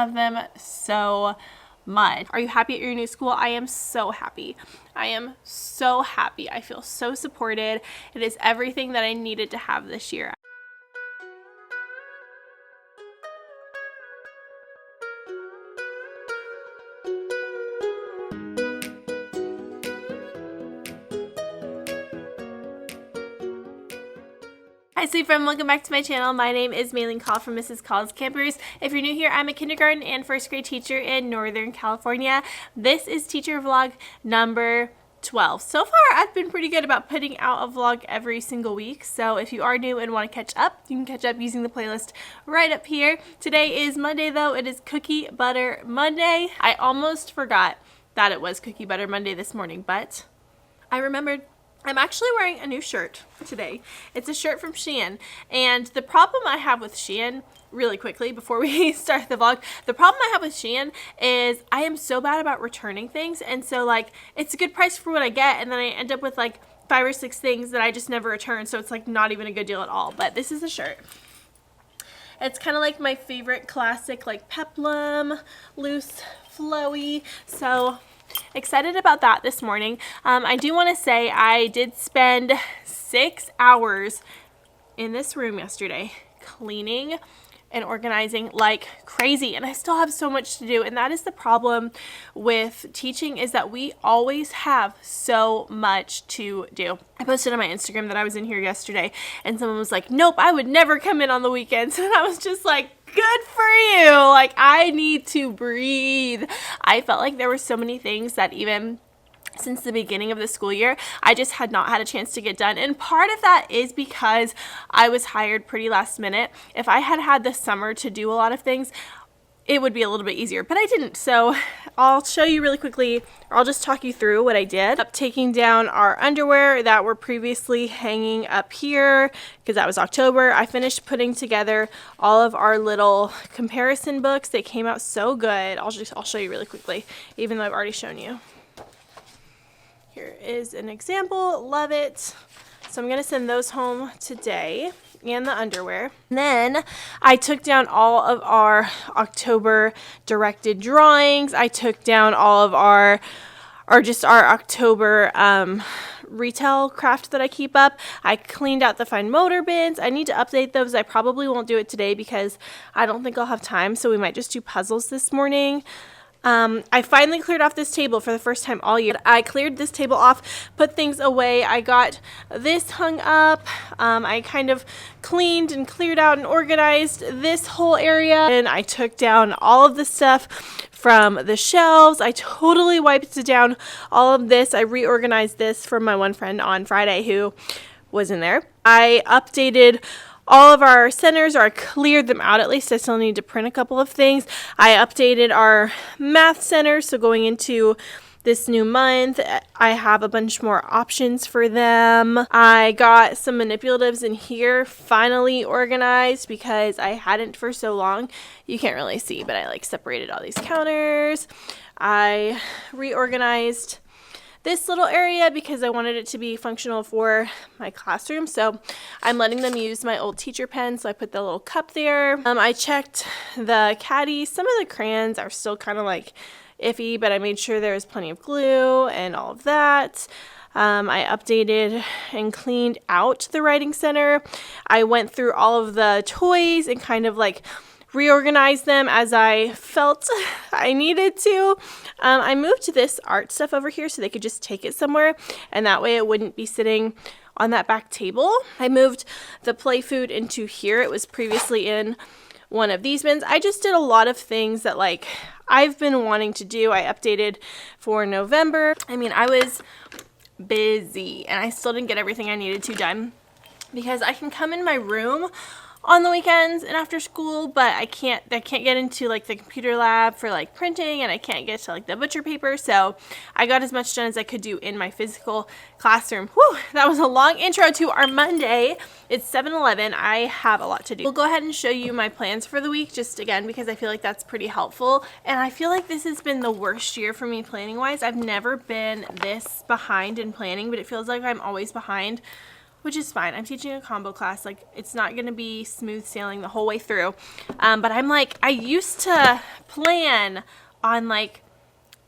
love them so much. Are you happy at your new school? I am so happy. I am so happy. I feel so supported. It is everything that I needed to have this year. Hi sweet friend, welcome back to my channel. My name is Maylene Call from Mrs. Call's Campers. If you're new here, I'm a kindergarten and first grade teacher in Northern California. This is teacher vlog number 12. So far, I've been pretty good about putting out a vlog every single week. So if you are new and want to catch up, you can catch up using the playlist right up here. Today is Monday though. It is Cookie Butter Monday. I almost forgot that it was Cookie Butter Monday this morning, but I remembered I'm actually wearing a new shirt today. It's a shirt from Shein, and the problem I have with Shein, really quickly before we start the vlog, the problem I have with Shein is I am so bad about returning things, and so like it's a good price for what I get, and then I end up with like 5 or 6 things that I just never return, so it's like not even a good deal at all. But this is a shirt. It's kind of like my favorite classic like peplum, loose, flowy, so excited about that this morning. I do want to say I did spend 6 hours in this room yesterday cleaning and organizing like crazy, and I still have so much to do. And that is the problem with teaching, is that we always have so much to do. I posted on my Instagram that I was in here yesterday and someone was like, nope, I would never come in on the weekends. And I was just like, good for you. Like, I need to breathe. I felt like there were so many things that even since the beginning of the school year, I just had not had a chance to get done. And part of that is because I was hired pretty last minute. If I had had the summer to do a lot of things, it would be a little bit easier, but I didn't. So I'll show you really quickly, or I'll just talk you through what I did. Up taking down our underwear that were previously hanging up here because that was October. I finished putting together all of our little comparison books. They came out so good. I'll show you really quickly, even though I've already shown you. Here is an example. Love it. So I'm going to send those home today, and the underwear. And then I took down all of our October directed drawings. I took down all of our October retail craft that I keep up. I cleaned out the fine motor bins. I need to update those. I probably won't do it today because I don't think I'll have time, so we might just do puzzles this morning. I finally cleared off this table for the first time all year. I cleared this table off, put things away. I got this hung up. I kind of cleaned and cleared out and organized this whole area. And I took down all of the stuff from the shelves. I totally wiped down all of this. I reorganized this from my one friend on Friday who was in there. I updated all of our centers, or I cleared them out at least. I still need to print a couple of things. I updated our math center, so going into this new month, I have a bunch more options for them. I got some manipulatives in here finally organized because I hadn't for so long. You can't really see, but I like separated all these counters. I reorganized this little area because I wanted it to be functional for my classroom. So I'm letting them use my old teacher pen. So I put the little cup there. I checked the caddy. Some of the crayons are still kind of like iffy, but I made sure there was plenty of glue and all of that. I updated and cleaned out the writing center. I went through all of the toys and kind of like reorganize them as I felt I needed to. I moved this art stuff over here so they could just take it somewhere, and that way it wouldn't be sitting on that back table. I moved the play food into here. It was previously in one of these bins. I just did a lot of things that like I've been wanting to do. I updated for November. I mean, I was busy and I still didn't get everything I needed to done because I can come in my room on the weekends and after school, but I can't get into like the computer lab for like printing, and I can't get to like the butcher paper. So I got as much done as I could do in my physical classroom. Whew, that was a long intro to our Monday. It's 7-Eleven. I have a lot to do. We'll go ahead and show you my plans for the week, just again because I feel like that's pretty helpful. And I feel like this has been the worst year for me planning wise. I've never been this behind in planning, but it feels like I'm always behind, which is fine. I'm teaching a combo class. Like, it's not going to be smooth sailing the whole way through. But I'm like, I used to plan on like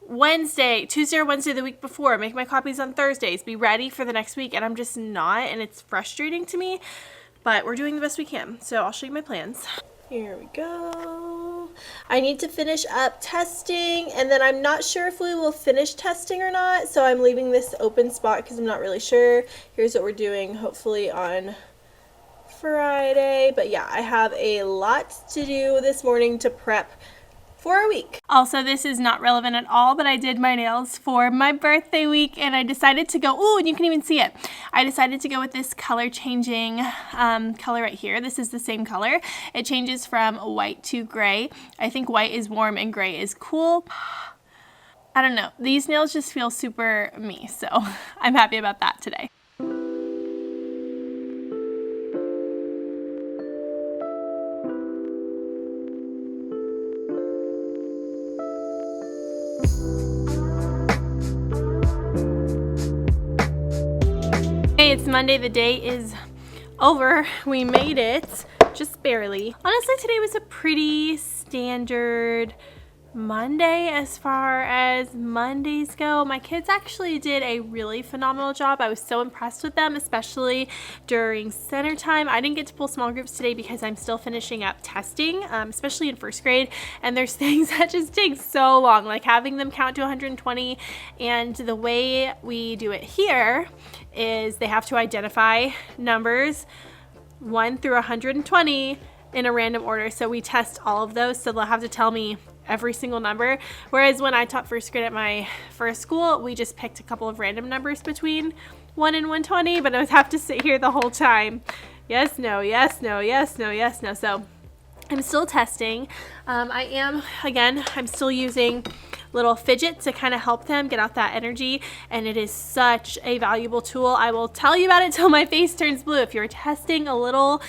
Tuesday or Wednesday the week before, make my copies on Thursdays, be ready for the next week, and I'm just not, and it's frustrating to me, but we're doing the best we can. So I'll show you my plans. Here we go. I need to finish up testing, and then I'm not sure if we will finish testing or not, so I'm leaving this open spot because I'm not really sure. Here's what we're doing, hopefully on Friday, but yeah, I have a lot to do this morning to prep for a week. Also, this is not relevant at all, but I did my nails for my birthday week, and I decided to go, and you can even see it. I decided to go with this color changing color right here. This is the same color. It changes from white to gray. I think white is warm and gray is cool. I don't know. These nails just feel super me, so I'm happy about that today. It's Monday, the day is over. We made it, just barely. Honestly, today was a pretty standard Monday as far as Mondays go. My kids actually did a really phenomenal job. I was so impressed with them, especially during center time. I didn't get to pull small groups today because I'm still finishing up testing, especially in first grade, and there's things that just take so long, like having them count to 120, and the way we do it here is they have to identify numbers 1 through 120 in a random order. So we test all of those, so they'll have to tell me every single number. Whereas when I taught first grade at my first school, we just picked a couple of random numbers between 1 and 120, but I would have to sit here the whole time. Yes, no, yes, no, yes, no, yes, no. So I'm still testing. I'm still using little fidget to kind of help them get out that energy, and it is such a valuable tool. I will tell you about it till my face turns blue. If you're testing a little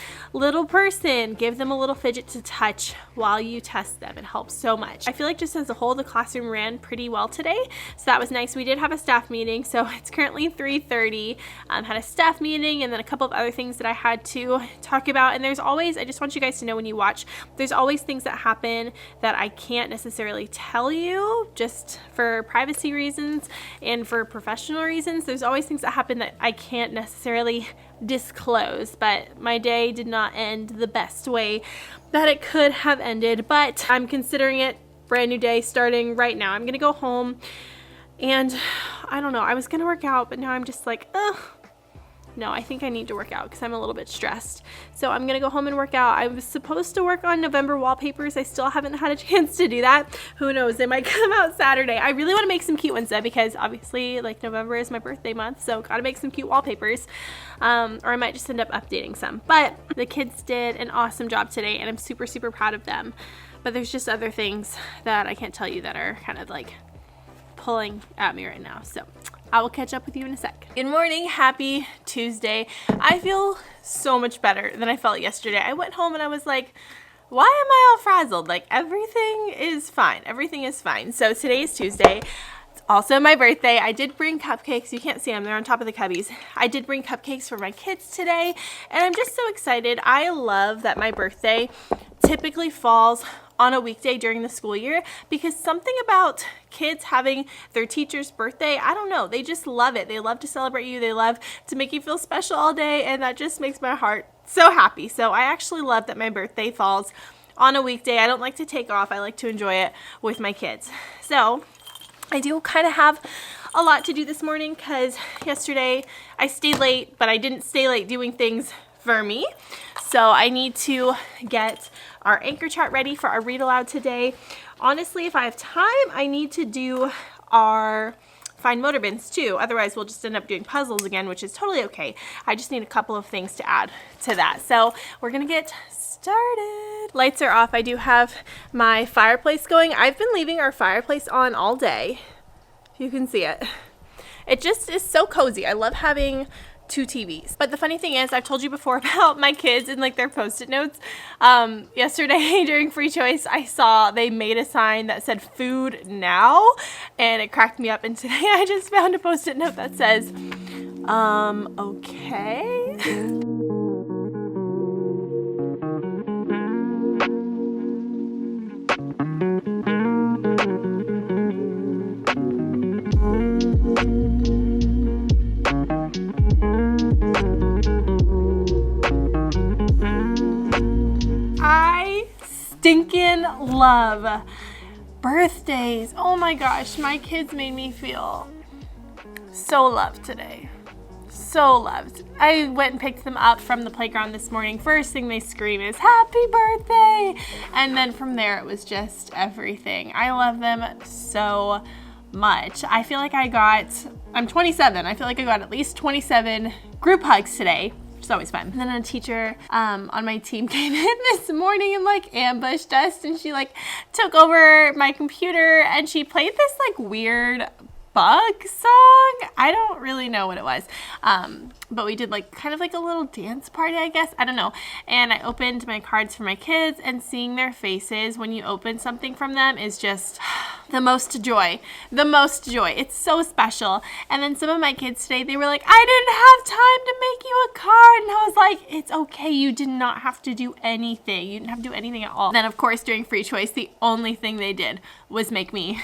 person, give them a little fidget to touch while you test them. It helps so much. I feel like just as a whole, the classroom ran pretty well today, so that was nice. We did have a staff meeting, so it's currently 3:30. Had a staff meeting and then a couple of other things that I had to talk about, and there's always, I just want you guys to know when you watch, there's always things that happen that I can't necessarily tell you just for privacy reasons and for professional reasons. There's always things that happen that I can't necessarily disclose, but my day did not end the best way that it could have ended, but I'm considering it brand new day starting right now. I'm gonna go home and I don't know, I was gonna work out, but now I'm just like, ugh. No, I think I need to work out because I'm a little bit stressed. So I'm gonna go home and work out. I was supposed to work on November wallpapers. I still haven't had a chance to do that. Who knows, they might come out Saturday. I really wanna make some cute ones though, because obviously like November is my birthday month, so gotta make some cute wallpapers. Or I might just end up updating some. But the kids did an awesome job today and I'm super, super proud of them. But there's just other things that I can't tell you that are kind of like pulling at me right now. So I will catch up with you in a sec. Good morning, happy Tuesday. I feel so much better than I felt yesterday. I went home and I was like, why am I all frazzled? Like everything is fine. Everything is fine. So today is Tuesday. It's also my birthday. I did bring cupcakes. You can't see them. They're on top of the cubbies. I did bring cupcakes for my kids today, and I'm just so excited. I love that my birthday typically falls on a weekday during the school year, because something about kids having their teacher's birthday, I don't know, they just love it. They love to celebrate you. They love to make you feel special all day, and that just makes my heart so happy. So I actually love that my birthday falls on a weekday. I don't like to take off. I like to enjoy it with my kids. So I do kind of have a lot to do this morning because yesterday I stayed late, but I didn't stay late doing things for me. So I need to get our anchor chart ready for our read aloud today. Honestly, if I have time, I need to do our find motor bins too. Otherwise, we'll just end up doing puzzles again, which is totally okay. I just need a couple of things to add to that. So we're gonna get started. Lights are off. I do have my fireplace going. I've been leaving our fireplace on all day. If you can see it. It just is so cozy. I love having 2 TVs. But the funny thing is, I've told you before about my kids and like their post-it notes. Yesterday during free choice, I saw they made a sign that said food now, and it cracked me up. And today I just found a post-it note that says, okay. love birthdays. Oh my gosh, my kids made me feel so loved today. So loved. I went and picked them up from the playground this morning. First thing they scream is happy birthday. And then from there it was just everything. I love them so much. I feel like I'm 27. I feel like I got at least 27 group hugs today. It's always fun. And then a teacher on my team came in this morning and like ambushed us, and she like took over my computer and she played this like weird bug song. I don't really know what it was. But we did like kind of like a little dance party, I guess. I don't know. And I opened my cards for my kids, and seeing their faces when you open something from them is just the most joy. The most joy. It's so special. And then some of my kids today, they were like, I didn't have time to make you a card. And I was like, it's okay. You did not have to do anything. You didn't have to do anything at all. And then of course during free choice, the only thing they did was make me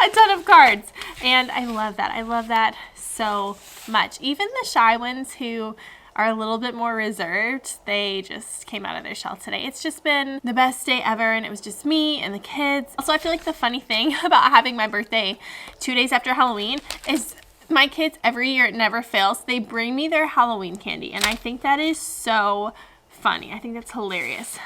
a ton of cards, and I love that. I love that so much. Even the shy ones who are a little bit more reserved, they just came out of their shell today. It's just been the best day ever, and it was just me and the kids. Also, I feel like the funny thing about having my birthday 2 days after Halloween is my kids every year, it never fails, they bring me their Halloween candy, and I think that is so funny. I think that's hilarious.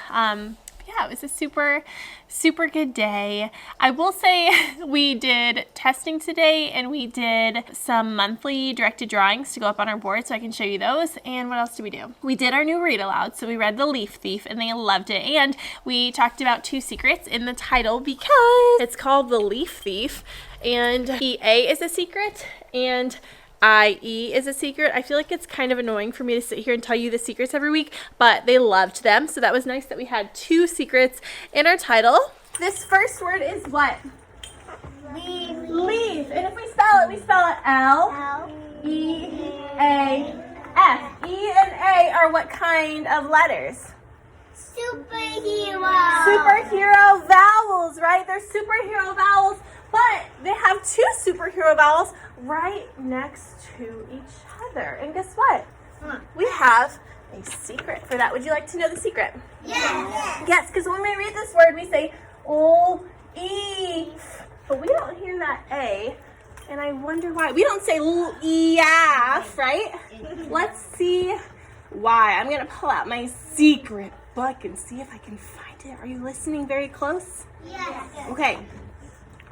Yeah, it was a super, super good day. I will say we did testing today, and we did some monthly directed drawings to go up on our board, so I can show you those. And what else did we do? We did our new read aloud, so we read The Leaf Thief, and they loved it. And we talked about 2 secrets in the title because it's called The Leaf Thief, and EA is a secret, and IE is a secret. I feel like it's kind of annoying for me to sit here and tell you the secrets every week, but they loved them. So that was nice that we had 2 secrets in our title. This first word is what? Leaf. Leaf. And if we spell it L-E-A-F. E and A are what kind of letters? Superhero. Superhero vowels, right? They're superhero vowels, but they have 2 superhero vowels right next to each other. And guess what? We have a secret for that. Would you like to know the secret? Yes. Yes, because when we read this word, we say O-E, but we don't hear that A, and I wonder why. We don't say L-E-F, right? Let's see why. I'm going to pull out my secret book and see if I can find it. Are you listening very close? Yes. Okay.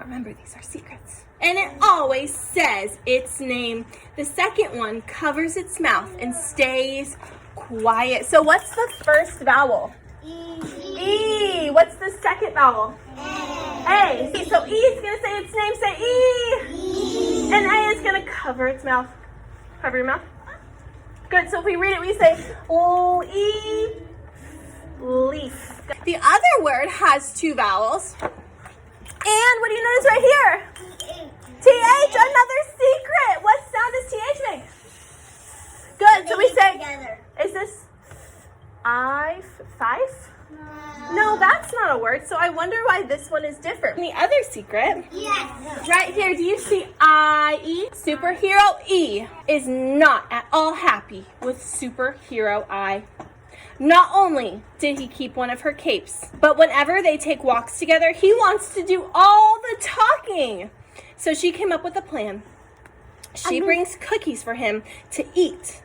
Remember, these are secrets. And it always says its name. The second one covers its mouth and stays quiet. So what's the first vowel? E. What's the second vowel? A. So E is going to say its name. Say E. And A is going to cover its mouth. Cover your mouth. Good. So if we read it, we say O-E. Leaf. The other word has 2 vowels. And what do you notice right here? TH, another secret. What sound does TH make? Good. So we say, is this five? No, that's not a word. So I wonder why this one is different. And the other secret, Yes. right here, do you see I-E? Superhero E is not at all happy with superhero I. Not only did he keep one of her capes, but whenever they take walks together, he wants to do all the talking. So she came up with a plan. She brings cookies for him to eat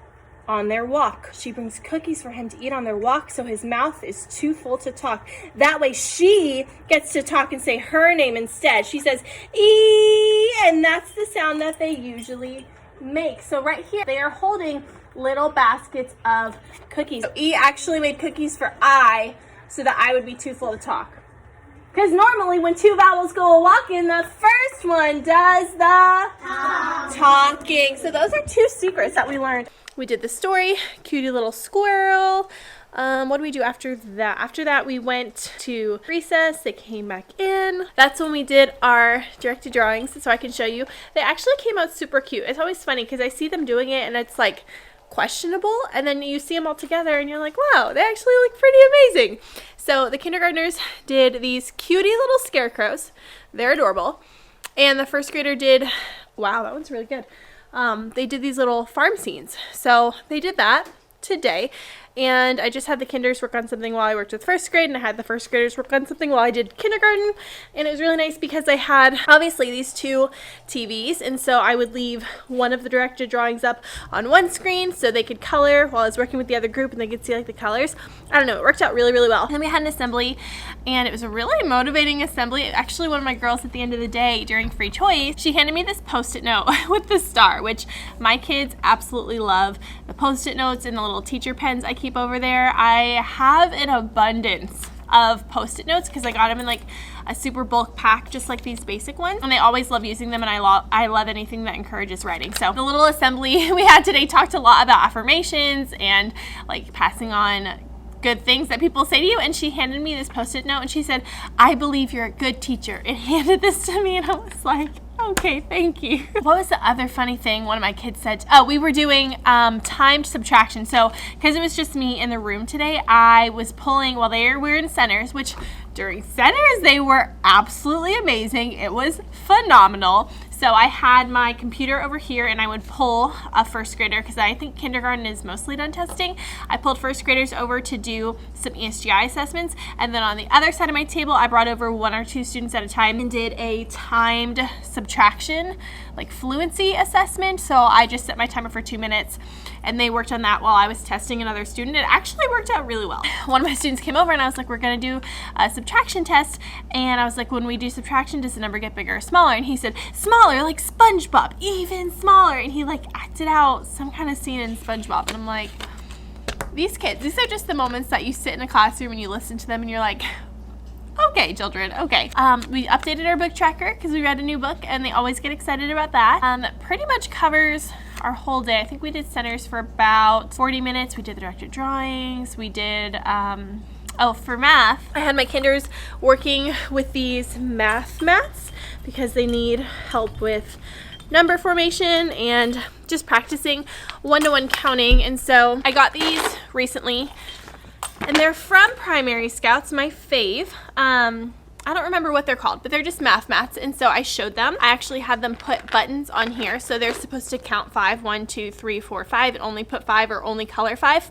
on their walk. She brings cookies for him to eat on their walk so his mouth is too full to talk. That way she gets to talk and say her name instead. She says, E, and that's the sound that they usually make. So right here, they are holding little baskets of cookies. So E actually made cookies for I so that I would be too full to talk. Because normally when 2 vowels go a-walking, the first one does the talking. So those are 2 secrets that we learned. We did the story, cutie little squirrel. What did we do after that? After that, we went to recess. They came back in. That's when we did our directed drawings, so I can show you. They actually came out super cute. It's always funny because I see them doing it and it's like questionable, and then you see them all together and you're like, wow, they actually look pretty amazing. So the kindergartners did these cutie little scarecrows. They're adorable. And the first grader did, wow, that one's really good. They did these little farm scenes. So they did that today. and I just had the kinders work on something while I worked with first grade, and I had the first graders work on something while I did kindergarten. And it was really nice because I had obviously these two TVs, and so I would leave one of the directed drawings up on one screen so they could color while I was working with the other group and they could see like the colors. I don't know, it worked out really, really well. And then we had an assembly, and it was a really motivating assembly. Actually, one of my girls at the end of the day during free choice, she handed me this Post-it note with the star, which my kids absolutely love. The Post-it notes and the little teacher pens I keep over there. I have an abundance of Post-it notes because I got them in like a super bulk pack, just like these basic ones, and I always love using them, and I love anything that encourages writing. So the little assembly we had today talked a lot about affirmations and like passing on good things that people say to you, and she handed me this Post-it note and she said, "I believe you're a good teacher," and handed this to me, and I was like, okay, thank you. What was the other funny thing one of my kids said? Oh, we were doing timed subtraction. So because it was just me in the room today, I was pulling while we were in centers, which during centers they were absolutely amazing. It was phenomenal. So I had my computer over here and I would pull a first grader because I think kindergarten is mostly done testing. I pulled first graders over to do some ESGI assessments, and then on the other side of my table I brought over 1 or 2 students at a time and did a timed subtraction, like fluency assessment. So I just set my timer for 2 minutes and they worked on that while I was testing another student. It actually worked out really well. One of my students came over and I was like, we're gonna do a subtraction test, and I was like, when we do subtraction, does the number get bigger or smaller? And he said, smaller, like SpongeBob, even smaller. And he like acted out some kind of scene in SpongeBob, and I'm like, these kids, these are just the moments that you sit in a classroom and you listen to them and you're like, okay, children, okay. We updated our book tracker because we read a new book, and they always get excited about that. That pretty much covers our whole day. I think we did centers for about 40 minutes. We did the directed drawings. We did, for math, I had my kinders working with these math mats because they need help with number formation and just practicing one-to-one counting. And so I got these recently, and they're from Primary Scouts, my fave. I don't remember what they're called, but they're just math mats. And so I showed them. I actually had them put buttons on here. So they're supposed to count 5, 1, 2, 3, 4, 5, and only put 5 or only color 5.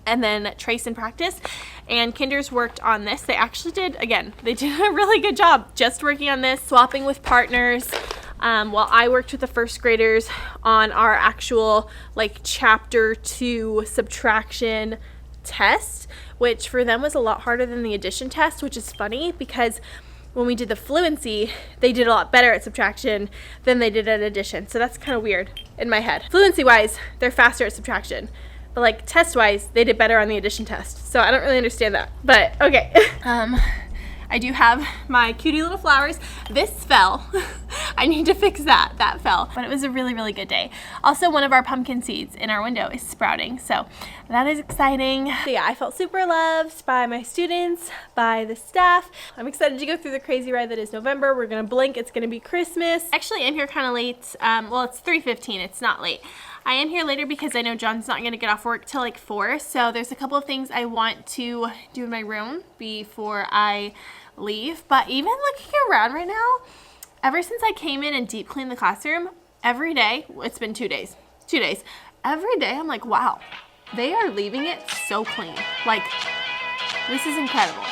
And then trace and practice. And kinders worked on this. They actually did, again, they did a really good job just working on this, swapping with partners, while I worked with the first graders on our actual like chapter 2 subtraction test, which for them was a lot harder than the addition test, which is funny because when we did the fluency, they did a lot better at subtraction than they did at addition. So that's kind of weird in my head. Fluency wise, they're faster at subtraction, but like test wise, they did better on the addition test. So I don't really understand that, but okay. I do have my cutie little flowers. This fell. I need to fix that. That fell. But it was a really, really good day. Also, one of our pumpkin seeds in our window is sprouting. So that is exciting. So yeah, I felt super loved by my students, by the staff. I'm excited to go through the crazy ride that is November. We're gonna blink. It's gonna be Christmas. Actually, I'm here kind of late. Well, it's 3:15. It's not late. I am here later because I know John's not gonna get off work till like 4. So there's a couple of things I want to do in my room before I leave. But even looking around right now, ever since I came in and deep cleaned the classroom, every day, it's been 2 days, every day I'm like, wow, they are leaving it so clean. Like, this is incredible.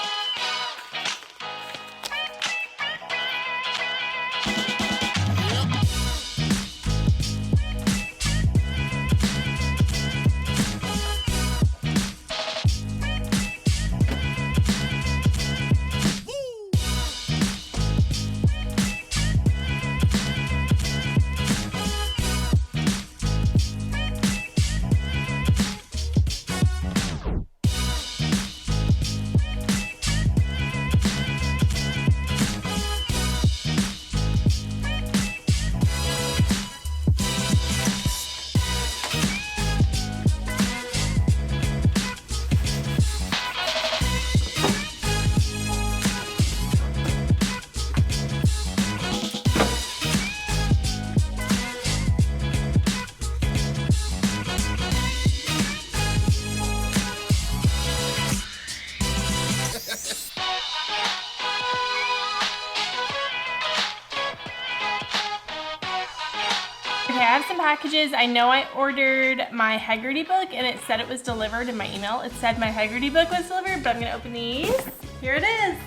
Okay, I have some packages. I know I ordered my Haggerty book and it said it was delivered in my email. It said my Haggerty book was delivered, but I'm gonna open these. Here it is.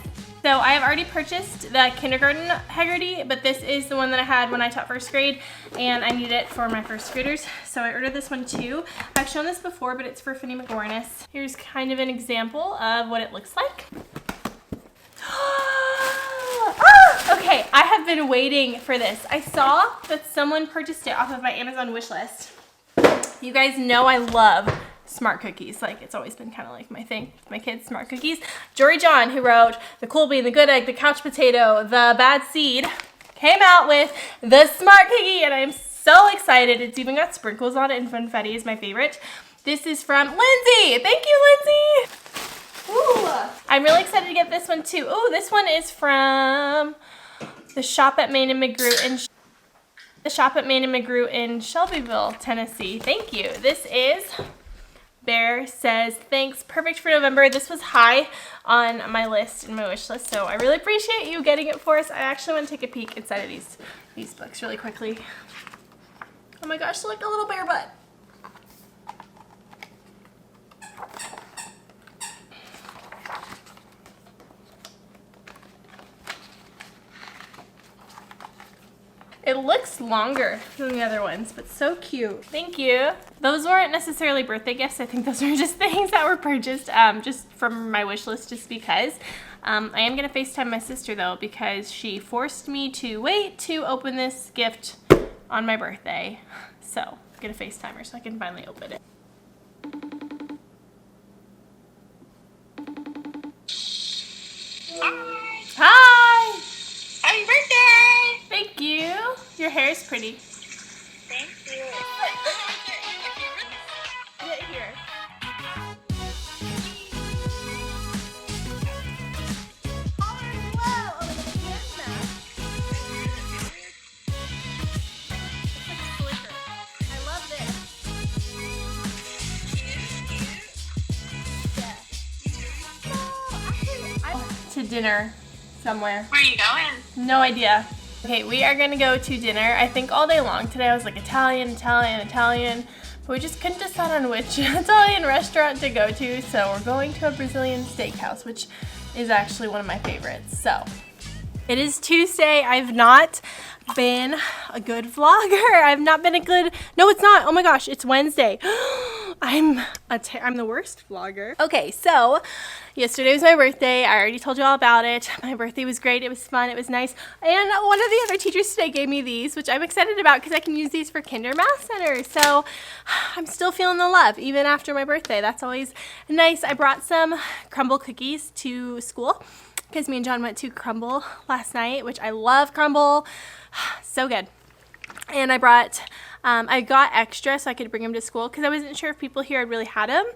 So I have already purchased the kindergarten Haggerty, but this is the one that I had when I taught first grade, and I need it for my first graders. So I ordered this one too. I've shown this before, but it's for Finny McGornis. Here's kind of an example of what it looks like. Okay, I have been waiting for this. I saw that someone purchased it off of my Amazon wish list. You guys know I love smart cookies. Like, it's always been kind of like my thing. My kids, smart cookies. Jory John, who wrote The Cool Bean, The Good Egg, The Couch Potato, The Bad Seed, came out with the smart cookie, and I'm so excited. It's even got sprinkles on it, and funfetti is my favorite. This is from Lindsay. Thank you, Lindsay. Ooh, I'm really excited to get this one too. Ooh, this one is from the Shop at Main and McGrew in Shelbyville, Tennessee. Thank you. This is Bear Says Thanks. Perfect for November. This was high on my list, in my wish list, so I really appreciate you getting it for us. I actually want to take a peek inside of these books really quickly. Oh my gosh, look, a little bear butt. It looks longer than the other ones, but so cute. Thank you. Those weren't necessarily birthday gifts. I think those were just things that were purchased just from my wish list, just because. I am gonna FaceTime my sister though, because she forced me to wait to open this gift on my birthday. So I'm gonna FaceTime her so I can finally open it. Hi! Happy birthday! Thank you. Your hair is pretty. Thank you. Get here. I love this. To dinner somewhere. Where are you going? No idea. Okay, we are gonna go to dinner. I think all day long today I was like Italian, but we just couldn't decide on which Italian restaurant to go to, so we're going to a Brazilian steakhouse, which is actually one of my favorites. So it is Tuesday. I've not been a good vlogger. I've not been a good, no it's not, oh my gosh, it's Wednesday. I'm the worst vlogger. Okay, so yesterday was my birthday. I already told you all about it. My birthday was great. It was fun. It was nice. And one of the other teachers today gave me these, which I'm excited about because I can use these for Kinder Math Center. So I'm still feeling the love even after my birthday. That's always nice. I brought some crumble cookies to school because me and John went to Crumble last night, which I love Crumble. So good. And I got extra so I could bring them to school because I wasn't sure if people here had really had them,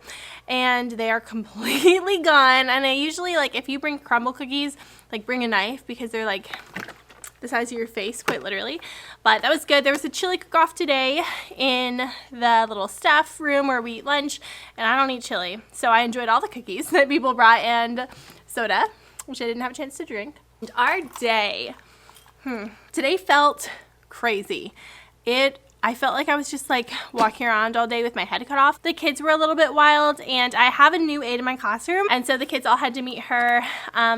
and they are completely gone. And I usually, like, if you bring crumble cookies, like, bring a knife because they're like the size of your face, quite literally. But that was good. There was a chili cook-off today in the little staff room where we eat lunch, and I don't eat chili, so I enjoyed all the cookies that people brought and soda, which I didn't have a chance to drink. And our day, today felt crazy. I felt like I was just like walking around all day with my head cut off. The kids were a little bit wild, and I have a new aide in my classroom, and so the kids all had to meet her.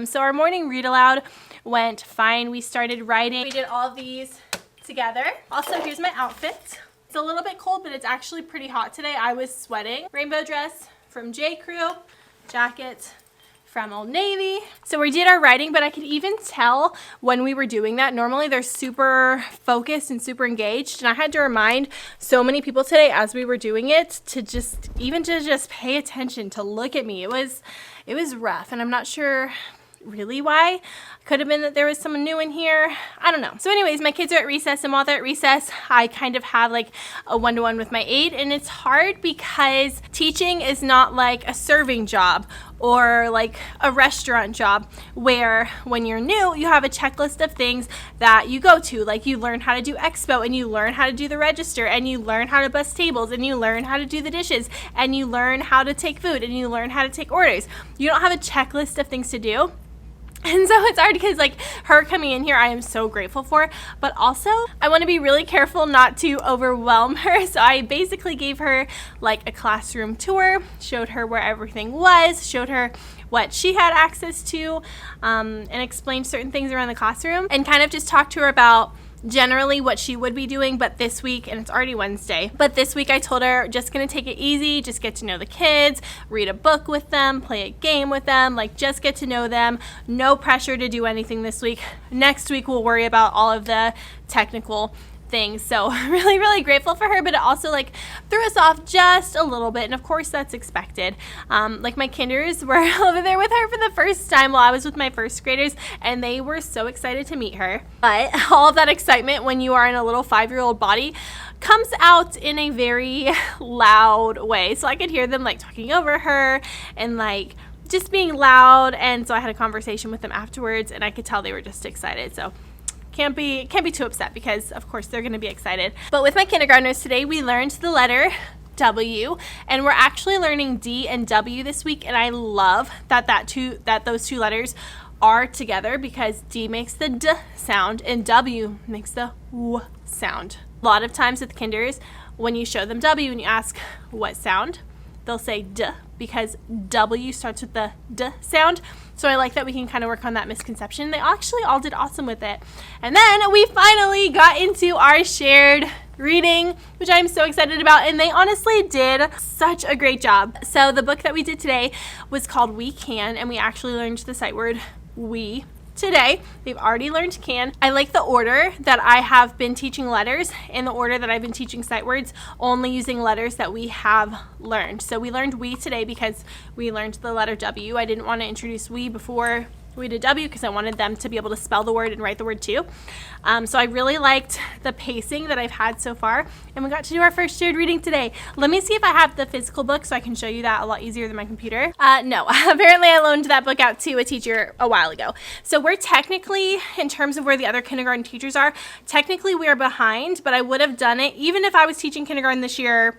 So our morning read aloud went fine. We started writing. We did all of these together. Also, here's my outfit. It's a little bit cold, but it's actually pretty hot today. I was sweating. Rainbow dress from J. Crew, jacket from Old Navy. So we did our writing, but I could even tell when we were doing that. Normally they're super focused and super engaged, and I had to remind so many people today as we were doing it to just pay attention, to look at me. It was rough, and I'm not sure really why. Could have been that there was someone new in here. I don't know. So anyways, my kids are at recess, and while they're at recess, I kind of have like a one-to-one with my aide, and it's hard because teaching is not like a serving job or like a restaurant job where when you're new, you have a checklist of things that you go to. Like you learn how to do expo, and you learn how to do the register, and you learn how to bus tables, and you learn how to do the dishes, and you learn how to take food, and you learn how to take orders. You don't have a checklist of things to do. And so it's hard because like her coming in here, I am so grateful for, but also I want to be really careful not to overwhelm her. So I basically gave her like a classroom tour, showed her where everything was, showed her what she had access to, and explained certain things around the classroom, and kind of just talked to her about generally what she would be doing. But this week, and it's already Wednesday, but this week I told her just gonna take it easy, just get to know the kids, read a book with them, play a game with them, like just get to know them. No pressure to do anything this week. Next week we'll worry about all of the technical things. So really, really grateful for her, but it also like threw us off just a little bit, and of course that's expected. Like my kinders were over there with her for the first time while I was with my first graders, and they were so excited to meet her. But all of that excitement when you are in a little 5-year-old body comes out in a very loud way. So I could hear them like talking over her and like just being loud, and so I had a conversation with them afterwards, and I could tell they were just excited. So can't be too upset because of course they're going to be excited. But with my kindergartners today, we learned the letter W, and we're actually learning D and W this week, and I love that those two letters are together because D makes the D sound and W makes the W sound. A lot of times with kinders, when you show them W and you ask what sound, they'll say D because W starts with the D sound. So I like that we can kind of work on that misconception. They actually all did awesome with it. And then we finally got into our shared reading, which I'm so excited about, and they honestly did such a great job. So the book that we did today was called We Can, and we actually learned the sight word we today. They've already learned can. I like the order that I have been teaching letters and the order that I've been teaching sight words, only using letters that we have learned. So we learned we today because we learned the letter W. I didn't want to introduce we before we did W because I wanted them to be able to spell the word and write the word too. So I really liked the pacing that I've had so far, and we got to do our first shared reading today. Let me see if I have the physical book so I can show you that a lot easier than my computer. No, apparently I loaned that book out to a teacher a while ago. So we're technically, in terms of where the other kindergarten teachers are, technically we are behind, but I would have done it even if I was teaching kindergarten this year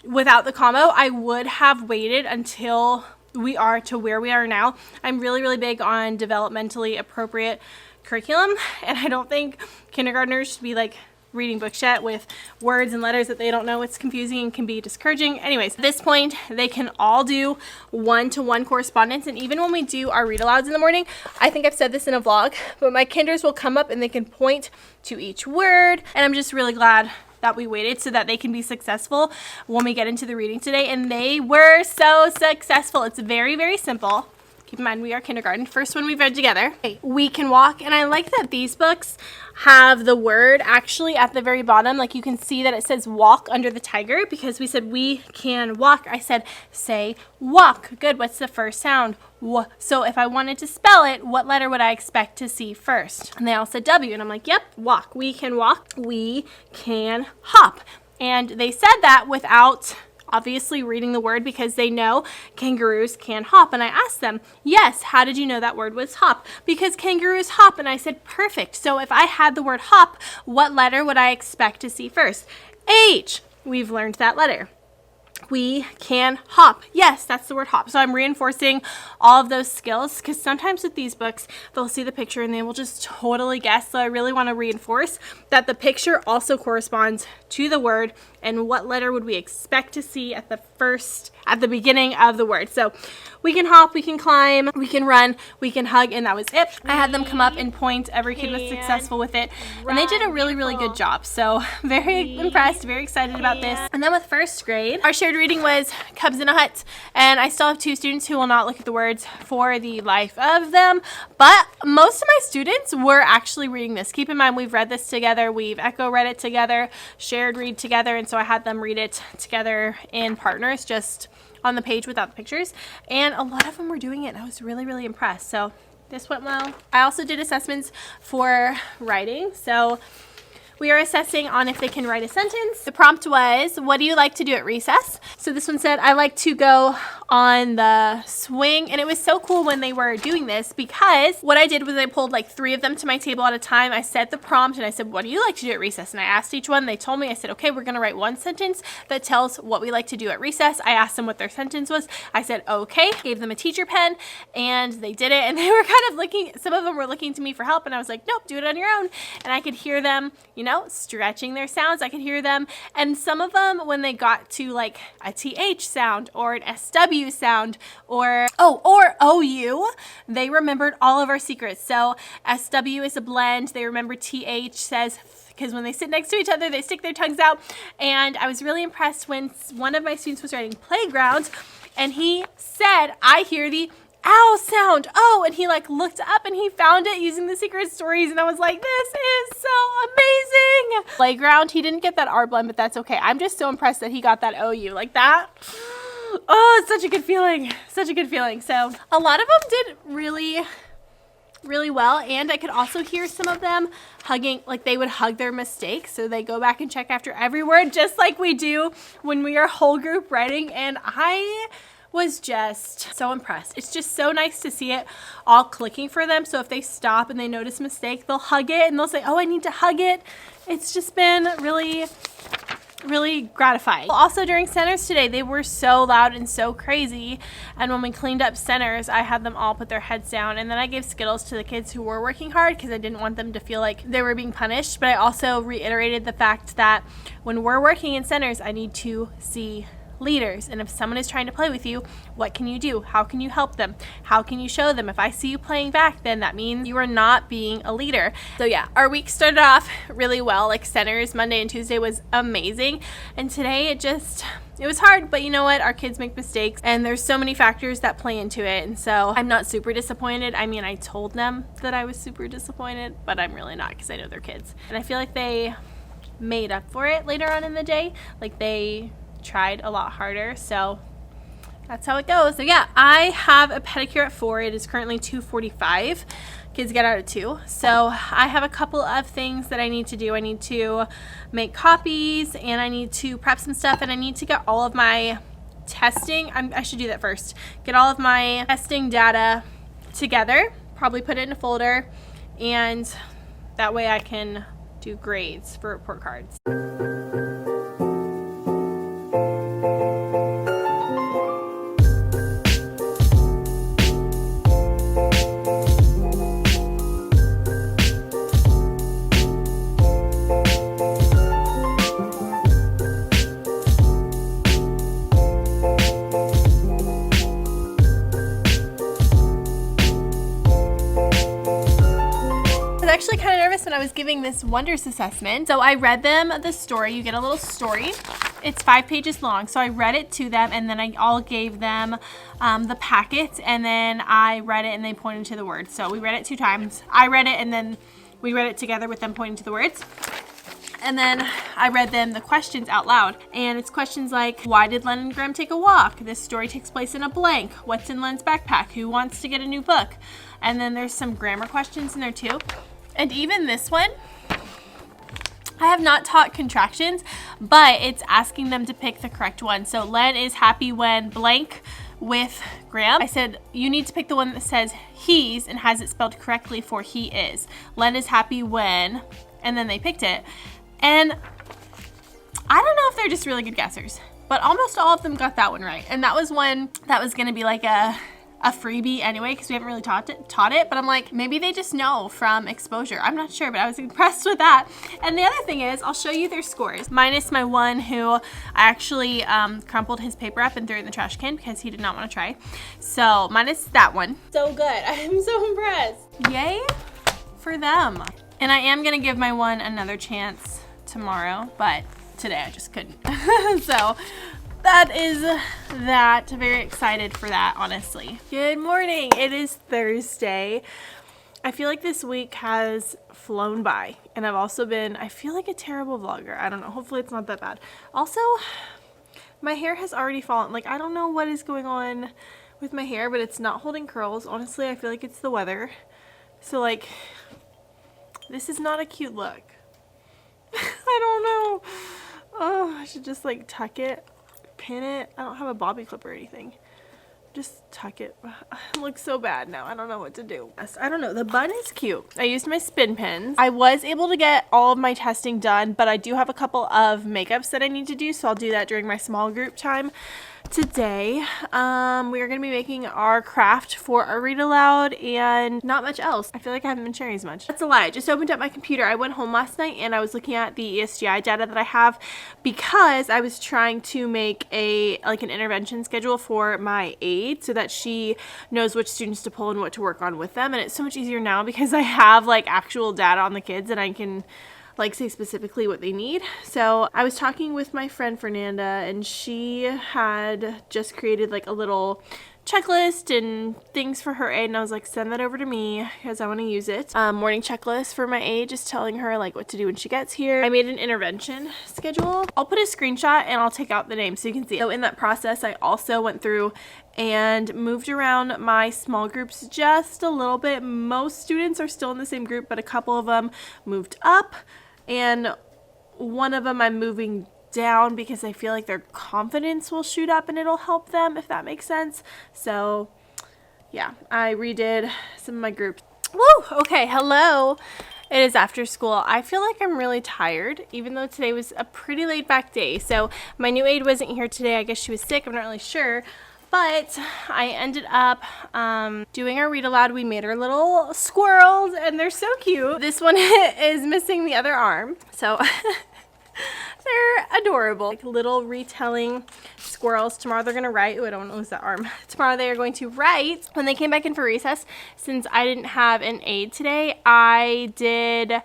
without the combo. I would have waited until we are to where we are now. I'm really, really big on developmentally appropriate curriculum, and I don't think kindergartners should be like reading books yet with words and letters that they don't know. It's confusing and can be discouraging. Anyways, at this point, they can all do one-to-one correspondence, and even when we do our read-alouds in the morning, I think I've said this in a vlog, but my kinders will come up and they can point to each word, and I'm just really glad that we waited so that they can be successful when we get into the reading today, and they were so successful. It's very, very simple. Keep in mind, we are kindergarten. First one we've read together. Okay, We Can Walk, and I like that these books have the word actually at the very bottom. Like you can see that it says walk under the tiger because we said we can walk. I said say walk. Good. What's the first sound? W. So if I wanted to spell it, what letter would I expect to see first? And they all said W, and I'm like, yep, walk. We can walk. We can hop. And they said that without obviously reading the word because they know kangaroos can hop. And I asked them, yes, how did you know that word was hop? Because kangaroos hop. And I said, perfect. So if I had the word hop, what letter would I expect to see first? H. We've learned that letter. We can hop. Yes, that's the word hop. So I'm reinforcing all of those skills because sometimes with these books, they'll see the picture and they will just totally guess. So I really want to reinforce that the picture also corresponds to the word and what letter would we expect to see at the beginning of the word. So we can hop, we can climb, we can run, we can hug, and that was it. I had them come up and point. Every kid was successful with it, and they did a really, really good job. So very impressed, very excited about this. And then with first grade, our shared reading was Cubs in a Hut, and I still have 2 students who will not look at the words for the life of them, but most of my students were actually reading this. Keep in mind, we've read this together, we've echo read it together, shared read together, and so I had them read it together in partners, just on the page without the pictures, and a lot of them were doing it, and I was really, really impressed. So this went well. I also did assessments for writing, so we are assessing on if they can write a sentence. The prompt was, what do you like to do at recess? So this one said, I like to go on the swing. And it was so cool when they were doing this, because what I did was I pulled like 3 of them to my table at a time. I set the prompt and I said, what do you like to do at recess? And I asked each one. They told me. I said, okay, we're going to write one sentence that tells what we like to do at recess. I asked them what their sentence was. I said, okay, gave them a teacher pen, and they did it. And they were kind of looking, some of them were looking to me for help, and I was like, nope, do it on your own. And I could hear them, you know, stretching their sounds. I could hear them. And some of them, when they got to like a TH sound or an SW sound or OU, they remembered all of our secrets. So SW is a blend. They remember TH says, because when they sit next to each other, they stick their tongues out. And I was really impressed when one of my students was writing playground, and he said, I hear the ow sound. Oh, and he like looked up and he found it using the secret stories, and I was like, this is so amazing. Playground, he didn't get that R blend, but that's okay. I'm just so impressed that he got that OU like that. Oh, it's such a good feeling. Such a good feeling. So a lot of them did really well, and I could also hear some of them hugging, like they would hug their mistakes, so they go back and check after every word, just like we do when we are whole group writing. And I was just so impressed. It's just so nice to see it all clicking for them. So if they stop and they notice a mistake, they'll hug it and they'll say, oh, I need to hug it. It's just been really gratifying. Also during centers today, they were so loud and so crazy, and when we cleaned up centers, I had them all put their heads down, and then I gave Skittles to the kids who were working hard because I didn't want them to feel like they were being punished. But I also reiterated the fact that when we're working in centers, I need to see leaders, and if someone is trying to play with you, what can you do? How can you help them? How can you show them? If I see you playing back, then that means you are not being a leader. So yeah, our week started off really well. Like centers Monday and Tuesday was amazing, and today it was hard, but you know what? Our kids make mistakes, and there's so many factors that play into it, and so I'm not super disappointed. I mean, I told them that I was super disappointed, but I'm really not, because I know they're kids, and I feel like they made up for it later on in the day. Like they tried a lot harder, so that's how it goes. So yeah, I have a pedicure at 4. It is currently 2:45. Kids get out at 2. So I have a couple of things that I need to do. I need to make copies, and I need to prep some stuff, and I need to get all of my testing. I should do that first. Get all of my testing data together, probably put it in a folder, and that way I can do grades for report cards. Actually kind of nervous when I was giving this Wonders assessment. So I read them the story. You get a little story. It's 5 pages long. So I read it to them, and then I all gave them the packet, and then I read it and they pointed to the words. So we read it 2 times. I read it, and then we read it together with them pointing to the words. And then I read them the questions out loud. And it's questions like, why did Len and Graham take a walk? This story takes place in a blank. What's in Len's backpack? Who wants to get a new book? And then there's some grammar questions in there too. And even this one, I have not taught contractions, but it's asking them to pick the correct one. So Len is happy when blank with Graham. I said, you need to pick the one that says he's and has it spelled correctly for he is. Len is happy when, and then they picked it. And I don't know if they're just really good guessers, but almost all of them got that one right. And that was one that was gonna be like a freebie anyway, because we haven't really taught it, but I'm like, maybe they just know from exposure. I'm not sure, but I was impressed with that. And the other thing is, I'll show you their scores, minus my one who I actually crumpled his paper up and threw it in the trash can because he did not want to try. So minus that one. So good. I'm so impressed. Yay for them. And I am gonna give my one another chance tomorrow, but today I just couldn't. So that is that. Very excited for that, honestly. Good morning. It is Thursday. I feel like this week has flown by, and I've also been, I feel like a terrible vlogger. I don't know. Hopefully it's not that bad. Also, my hair has already fallen. Like, I don't know what is going on with my hair, but it's not holding curls. Honestly, I feel like it's the weather. So, like, this is not a cute look. I don't know. Oh, I should just, like, tuck it. Pin it. I don't have a bobby clip or anything. just tuck it. It looks so bad now. I don't know what to do. I don't know. The bun is cute. I used my spin pins. I was able to get all of my testing done, but I do have a couple of makeups that I need to do, so I'll do that during my small group time. Today, we are going to be making our craft for our read aloud and not much else. I feel like I haven't been sharing as much. That's a lie. I just opened up my computer. I went home last night and I was looking at the ESGI data that I have because I was trying to make an intervention schedule for my aide so that she knows which students to pull and what to work on with them. And it's so much easier now because I have like actual data on the kids and I can like say specifically what they need. So I was talking with my friend Fernanda and she had just created like a little checklist and things for her aide, and I was like, send that over to me because I want to use it. Morning checklist for my aide, just telling her like what to do when she gets here. I made an intervention schedule. I'll put a screenshot and I'll take out the name so you can see it. So in that process I also went through and moved around my small groups just a little bit. Most students are still in the same group, but a couple of them moved up and one of them I'm moving down because I feel like their confidence will shoot up and it'll help them, if that makes sense. So yeah, I redid some of my groups. Woo! Okay, hello. It is after school. I feel like I'm really tired, even though today was a pretty laid back day. So my new aide wasn't here today. I guess she was sick. I'm not really sure. But I ended up doing our read aloud. We made our little squirrels and they're so cute. This one is missing the other arm. So they're adorable. Like little retelling squirrels. Tomorrow they're going to write. Oh, I don't want to lose that arm. Tomorrow they are going to write. When they came back in for recess, since I didn't have an aide today, I did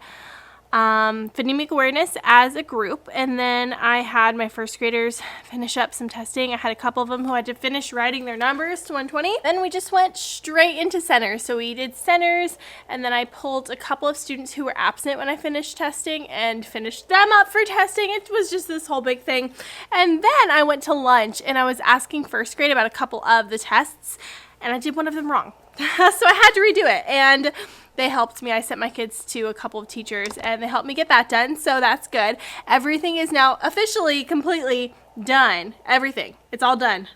phonemic awareness as a group, and then I had my first graders finish up some testing. I had a couple of them who had to finish writing their numbers to 120. Then we just went straight into centers. So we did centers, and then I pulled a couple of students who were absent when I finished testing and finished them up for testing. It was just this whole big thing. And then I went to lunch and I was asking first grade about a couple of the tests, and I did one of them wrong. So I had to redo it, and they helped me. I sent my kids to a couple of teachers and they helped me get that done, so that's good. Everything is now officially completely done. Everything. It's all done.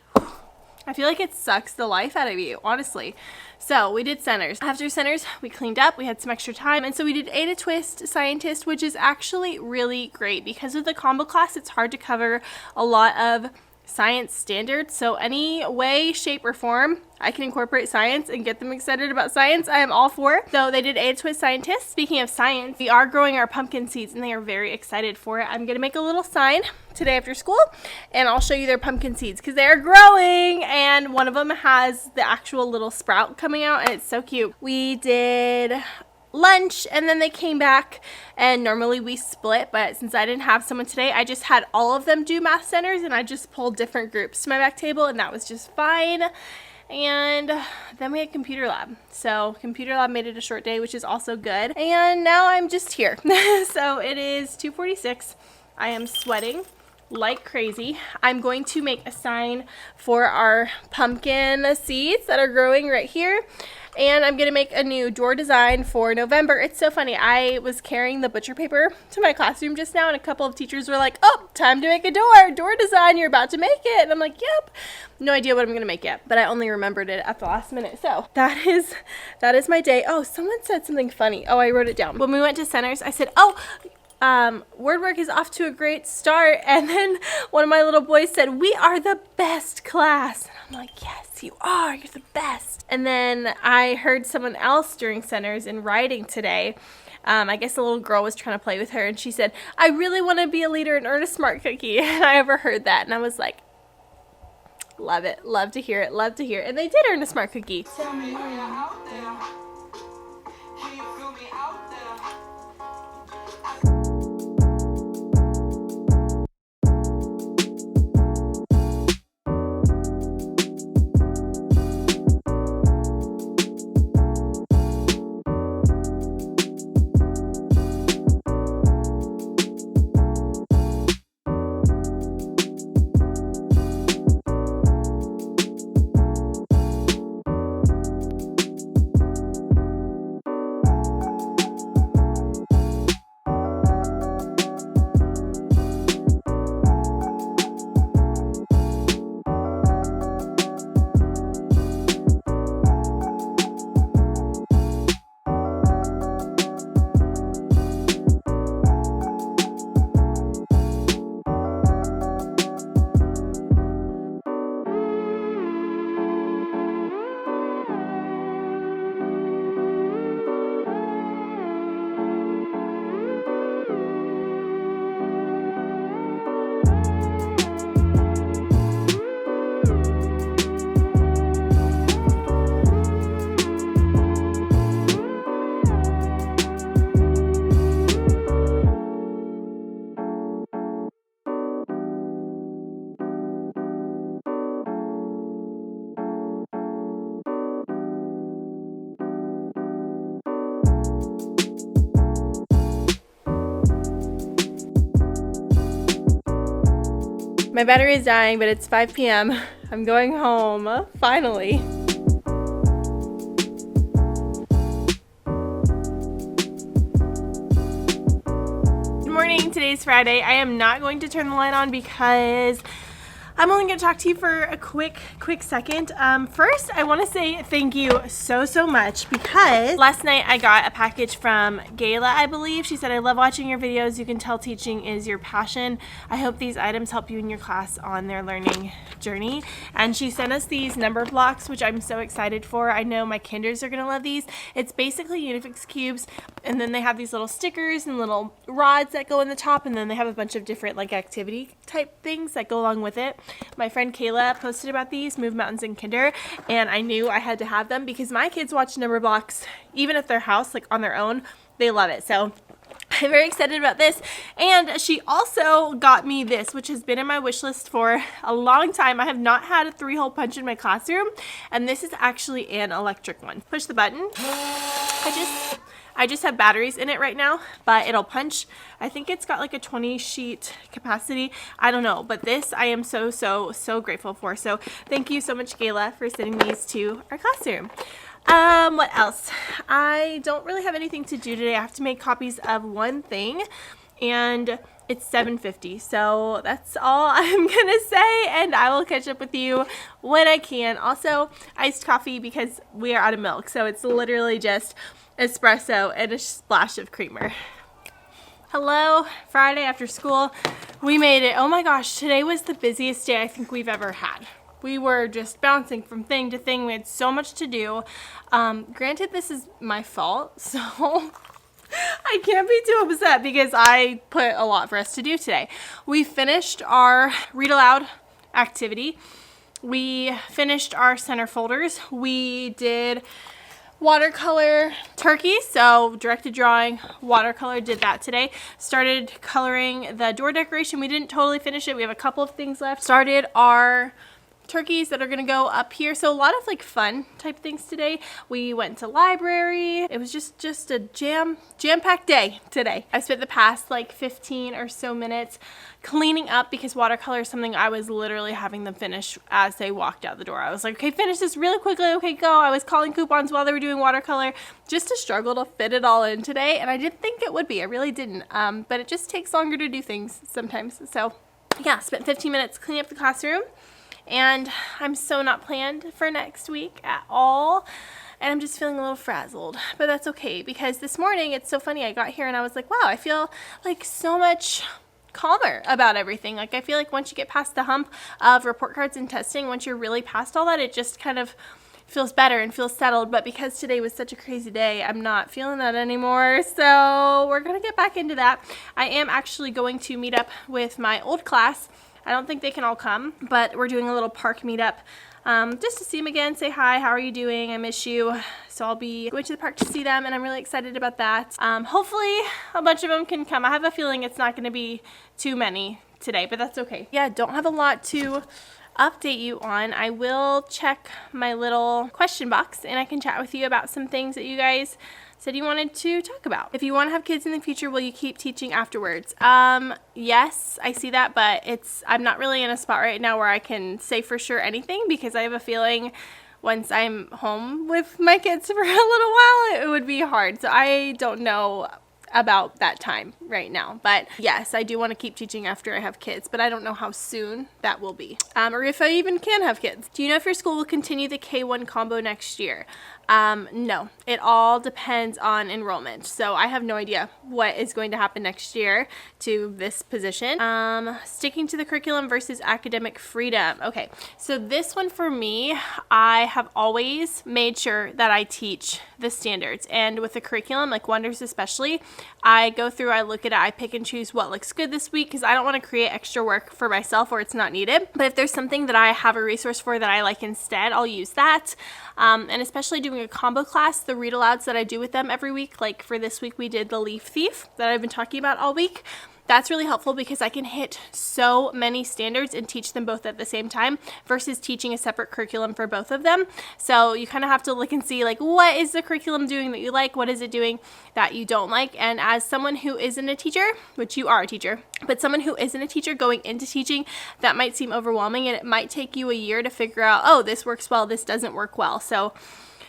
I feel like it sucks the life out of you, honestly. So we did centers. After centers, we cleaned up. We had some extra time, and so we did Ada Twist Scientist, which is actually really great. Because of the combo class, it's hard to cover a lot of science standards, so any way, shape, or form I can incorporate science and get them excited about science, I am all for. So they did Ada Twist Scientist. Speaking of science, we are growing our pumpkin seeds and they are very excited for it. I'm gonna make a little sign today after school and I'll show you their pumpkin seeds because they are growing, and one of them has the actual little sprout coming out and it's so cute. We did lunch and then they came back, and normally we split, but since I didn't have someone today, I just had all of them do math centers and I just pulled different groups to my back table, and that was just fine. And then we had computer lab. So computer lab made it a short day, which is also good. And now I'm just here. So it is 2:46. I am sweating like crazy. I'm going to make a sign for our pumpkin seeds that are growing right here. And I'm gonna make a new door design for November. It's so funny. I was carrying the butcher paper to my classroom just now, and a couple of teachers were like, oh, time to make a door design. You're about to make it. And I'm like, yep. No idea what I'm gonna make yet, but I only remembered it at the last minute. So that is my day. Oh, someone said something funny. Oh, I wrote it down. When we went to centers, I said, word work is off to a great start. And then one of my little boys said, we are the best class. And I'm like, yes, you are. You're the best. And then I heard someone else during centers in writing today. I guess a little girl was trying to play with her and she said, I really want to be a leader and earn a smart cookie. And I overheard that and I was like, love it. Love to hear it. Love to hear it. And they did earn a smart cookie. Tell me, are you out there? Can you feel me out there? My battery is dying, but it's 5 p.m. I'm going home, finally. Good morning, today's Friday. I am not going to turn the light on because I'm only going to talk to you for a quick second. First, I want to say thank you so much because last night I got a package from Gayla, I believe. She said, I love watching your videos. You can tell teaching is your passion. I hope these items help you in your class on their learning journey. And she sent us these number blocks, which I'm so excited for. I know my kinders are going to love these. It's basically Unifix cubes, and then they have these little stickers and little rods that go in the top, and then they have a bunch of different like activity type things that go along with it. My friend Kayla posted about these, Move Mountains in Kinder, and I knew I had to have them because my kids watch number blocks even at their house, like on their own. They love it. So I'm very excited about this. And she also got me this, which has been in my wish list for a long time. I have not had a 3-hole punch in my classroom, and this is actually an electric one. Push the button. I just have batteries in it right now, but it'll punch. I think it's got like a 20 sheet capacity. I don't know, but this I am so grateful for. So thank you so much, Gayla, for sending these to our classroom. What else? I don't really have anything to do today. I have to make copies of one thing, and it's 7:50, so that's all I'm gonna say, and I will catch up with you when I can. Also, iced coffee because we are out of milk, so it's literally just espresso and a splash of creamer. Hello, Friday after school. We made it. Oh my gosh, today was the busiest day I think we've ever had. We were just bouncing from thing to thing. We had so much to do. Granted, this is my fault, so I can't be too upset because I put a lot for us to do today. We finished our ReadAloud activity. We finished our center folders. We did watercolor turkey, so directed drawing, watercolor, did that today. Started coloring the door decoration. We didn't totally finish it. We have a couple of things left. Started our turkeys that are gonna go up here. So a lot of like fun type things today. We went to library. It was just a jam-packed day today. I spent the past like 15 or so minutes cleaning up because watercolor is something I was literally having them finish as they walked out the door. I was like, okay, finish this really quickly. Okay, go. I was calling coupons while they were doing watercolor, just a struggle to fit it all in today. And I didn't think it would be. I really didn't. But it just takes longer to do things sometimes. So yeah, spent 15 minutes cleaning up the classroom. And I'm so not planned for next week at all. And I'm just feeling a little frazzled. But that's okay because this morning, it's so funny. I got here and I was like, wow, I feel like so much calmer about everything. Like I feel like once you get past the hump of report cards and testing, once you're really past all that, it just kind of feels better and feels settled. But because today was such a crazy day, I'm not feeling that anymore. So we're going to get back into that. I am actually going to meet up with my old class. I don't think they can all come, but we're doing a little park meetup just to see them again, say hi, how are you doing, I miss you. So I'll be going to the park to see them, and I'm really excited about that. Hopefully a bunch of them can come. I have a feeling it's not going to be too many today, but that's okay. Yeah, don't have a lot to update you on. I will check my little question box, and I can chat with you about some things that you guys said you wanted to talk about. If you want to have kids in the future, will you keep teaching afterwards? Yes, I see that, but I'm not really in a spot right now where I can say for sure anything because I have a feeling once I'm home with my kids for a little while, it would be hard. So I don't know about that time right now, but yes, I do want to keep teaching after I have kids, but I don't know how soon that will be, or if I even can have kids. Do you know if your school will continue the K1 combo next year? No, it all depends on enrollment. So I have no idea what is going to happen next year to this position. Sticking to the curriculum versus academic freedom. Okay, so this one for me, I have always made sure that I teach the standards, and with the curriculum, like Wonders especially, I go through, I look at it, I pick and choose what looks good this week because I don't want to create extra work for myself where it's not needed. But if there's something that I have a resource for that I like instead, I'll use that. And especially doing a combo class, the read alouds that I do with them every week, like for this week we did the Leaf Thief that I've been talking about all week. that's really helpful because I can hit so many standards and teach them both at the same time versus teaching a separate curriculum for both of them. So you kind of have to look and see, like, what is the curriculum doing that you like? What is it doing that you don't like? And as someone who isn't a teacher, which you are a teacher, but someone who isn't a teacher going into teaching, that might seem overwhelming, and it might take you a year to figure out, oh, this works well, this doesn't work well. So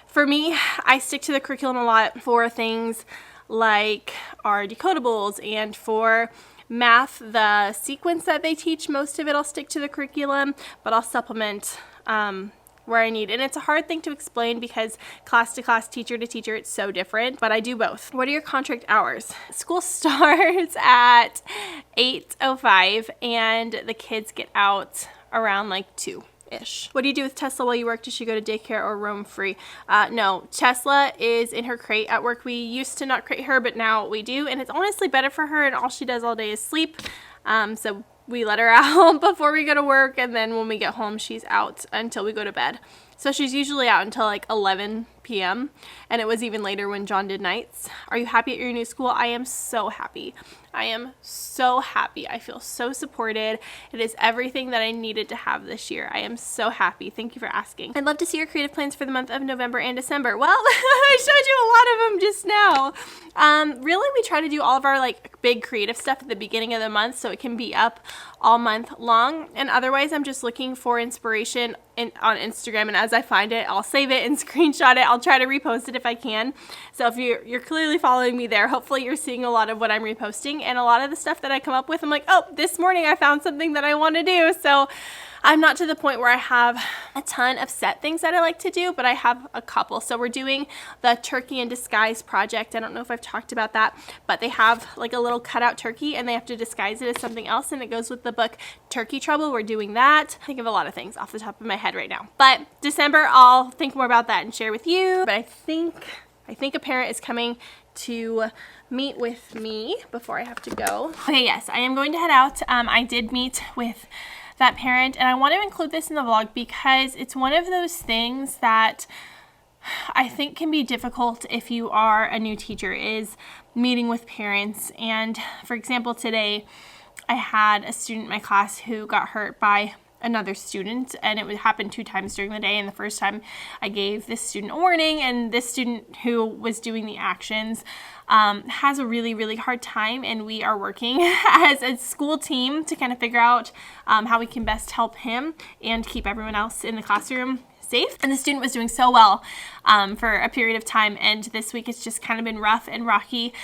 for me, I stick to the curriculum a lot for things like our decodables, and for math, the sequence that they teach, most of it I'll stick to the curriculum, but I'll supplement where I need. And it's a hard thing to explain because class to class, teacher to teacher, it's so different, but I do both. What are your contract hours? School starts at 8:05 and the kids get out around like 2-ish. What do you do with Tesla while you work? Does she go to daycare or roam free? No, Tesla is in her crate at work. We used to not crate her, but now we do, and it's honestly better for her, and all she does all day is sleep. So we let her out before we go to work, and then when we get home, she's out until we go to bed. So she's usually out until like 11 p.m. And it was even later when John did nights. Are you happy at your new school? I am so happy. I am so happy. I feel so supported. It is everything that I needed to have this year. I am so happy. Thank you for asking. I'd love to see your creative plans for the month of November and December. Well, I showed you a lot of them just now. Really, we try to do all of our like big creative stuff at the beginning of the month so it can be up all month long. And otherwise, I'm just looking for inspiration on Instagram, and as I find it, I'll save it and screenshot it. I'll try to repost it if I can. So if you're clearly following me there, hopefully you're seeing a lot of what I'm reposting, and a lot of the stuff that I come up with, I'm like, oh, this morning I found something that I want to do. So I'm not to the point where I have a ton of set things that I like to do, but I have a couple. So we're doing the turkey in disguise project. I don't know if I've talked about that, but they have like a little cutout turkey and they have to disguise it as something else, and it goes with the book Turkey Trouble. We're doing that. I think of a lot of things off the top of my head right now. But December, I'll think more about that and share with you. But I think a parent is coming to meet with me before I have to go. Okay, yes, I am going to head out. I did meet with that parent, and I want to include this in the vlog because it's one of those things that I think can be difficult if you are a new teacher, is meeting with parents. And for example, today I had a student in my class who got hurt by another student, and it would happen 2 times during the day. And the first time I gave this student a warning, and this student who was doing the actions has a really, really hard time, and we are working as a school team to kind of figure out how we can best help him and keep everyone else in the classroom safe. And the student was doing so well for a period of time, and this week it's just kind of been rough and rocky.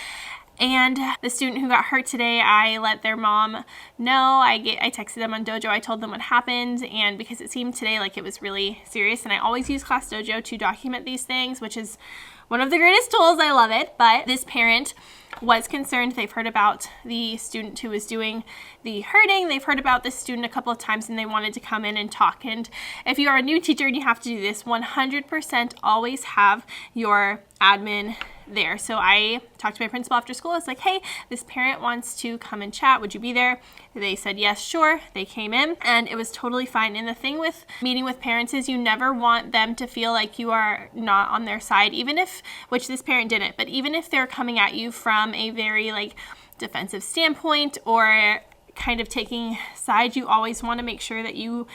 And the student who got hurt today, I let their mom know. I texted them on Dojo. I told them what happened, and because it seemed today like it was really serious, and I always use Class Dojo to document these things, which is one of the greatest tools. I love it. But this parent was concerned. They've heard about the student who was doing the hurting. They've heard about this student a couple of times, and they wanted to come in and talk. And if you are a new teacher and you have to do this, 100% always have your admin there. So I talked to my principal after school. I was like, hey, this parent wants to come and chat. Would you be there? They said, yes, sure. They came in, and it was totally fine. And the thing with meeting with parents is you never want them to feel like you are not on their side, even if, which this parent didn't, but even if they're coming at you from a very like defensive standpoint or kind of taking sides, you always want to make sure that you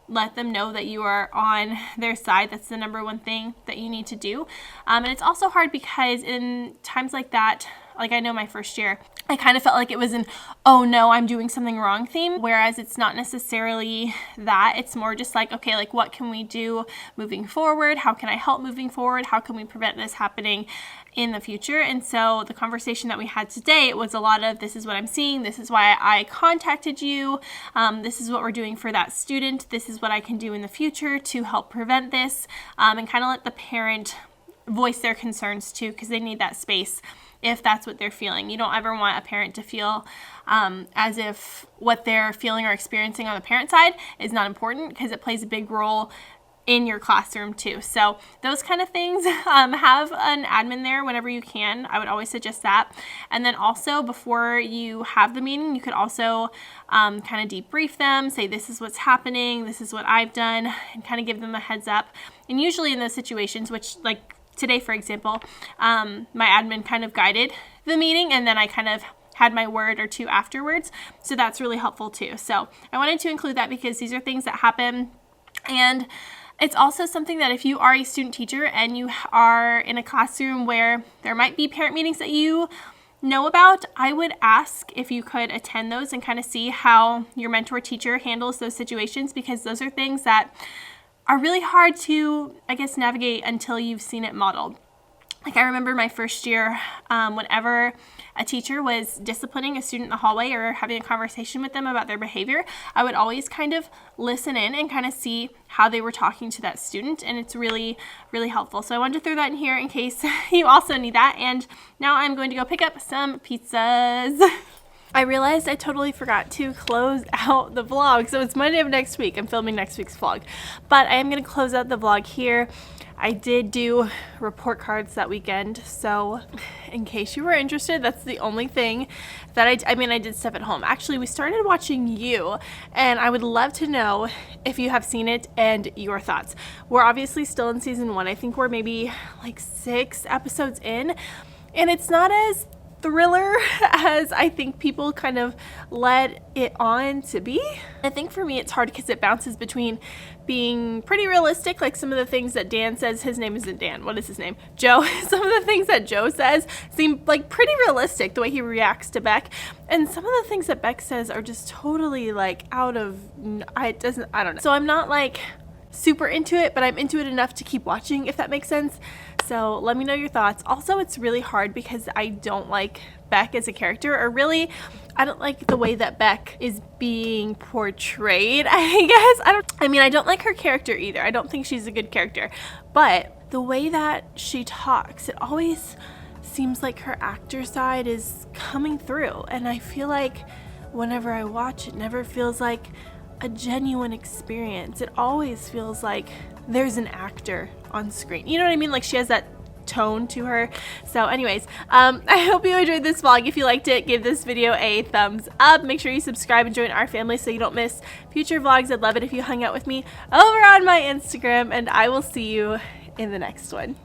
let them know that you are on their side. That's the number one thing that you need to do. And it's also hard because in times like that, like I know my first year, I kind of felt like it was an, oh no, I'm doing something wrong theme. Whereas it's not necessarily that. It's more just like, okay, like what can we do moving forward? How can I help moving forward? How can we prevent this happening in the future? And so the conversation that we had today, it was a lot of, this is what I'm seeing. This is why I contacted you. This is what we're doing for that student. This is what I can do in the future to help prevent this, and kind of let the parent voice their concerns too, because they need that space if that's what they're feeling. You don't ever want a parent to feel as if what they're feeling or experiencing on the parent side is not important, because it plays a big role in your classroom too. So those kind of things, have an admin there whenever you can. I would always suggest that. And then also before you have the meeting, you could also kind of debrief them, say this is what's happening, this is what I've done, and kind of give them a heads up. And usually in those situations, which like today, for example, my admin kind of guided the meeting, and then I kind of had my word or two afterwards. So that's really helpful too. So I wanted to include that because these are things that happen. And it's also something that if you are a student teacher and you are in a classroom where there might be parent meetings that you know about, I would ask if you could attend those and kind of see how your mentor teacher handles those situations, because those are things that are really hard to, I guess, navigate until you've seen it modeled. Like I remember my first year, whenever a teacher was disciplining a student in the hallway or having a conversation with them about their behavior, I would always kind of listen in and kind of see how they were talking to that student. And it's really, really helpful. So I wanted to throw that in here in case you also need that. And now I'm going to go pick up some pizzas. I realized I totally forgot to close out the vlog. So it's Monday of next week. I'm filming next week's vlog. But I am going to close out the vlog here. I did do report cards that weekend, so in case you were interested, that's the only thing that I did stuff at home. Actually, we started watching You, and I would love to know if you have seen it and your thoughts. We're obviously still in season 1. I think we're maybe like 6 episodes in, and it's not as thriller as I think people kind of led it on to be. I think for me it's hard because it bounces between being pretty realistic, like some of the things that Dan says, his name isn't Dan, what is his name? Joe. Some of the things that Joe says seem like pretty realistic, the way he reacts to Beck, and some of the things that Beck says are just totally like out of, I don't know. So I'm not like super into it, but I'm into it enough to keep watching, if that makes sense. So let me know your thoughts. Also, it's really hard because I don't like Beck as a character, or really, I don't like the way that Beck is being portrayed, I guess. I don't like her character either. I don't think she's a good character, but the way that she talks, it always seems like her actor side is coming through, and I feel like whenever I watch, it never feels like a genuine experience. It always feels like there's an actor on screen. You know what I mean? Like she has that tone to her. So anyways, I hope you enjoyed this vlog. If you liked it, give this video a thumbs up. Make sure you subscribe and join our family so you don't miss future vlogs. I'd love it if you hung out with me over on my Instagram, and I will see you in the next one.